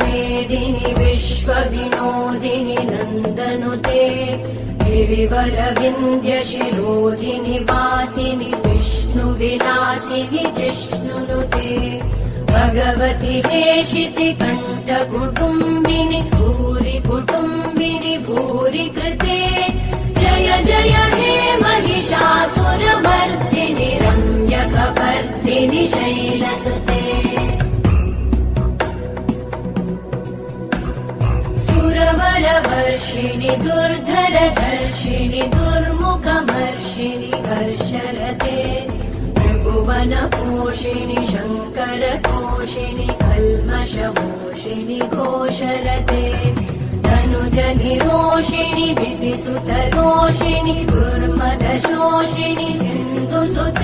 मेदिनि विश्वविनोदिनि नन्दनुते गिरिवरविन्द्यशिरोधिनि वासिनि विष्णुविलासिनि जिष्णुनुते भगवति हेशिति कण्ठकुटुम्बिनि भूरि कुटुम्बिनि भूरि कृते जय जय हे महिषासुरमर्दिनि रम्यकपर्दिनि शैलसुते सुरवरवर्षिणि दुर्धरधर्षिणि दुर्मुखमर्षिणि हर्षरते त्रिभुवनपोषिणि शङ्करतोषिणि कल्मषमोषिणि घोषरते धनुजनिरोषिणि दितिसुतरोषिणि दुर्मदशोषिणि सिन्धुसुते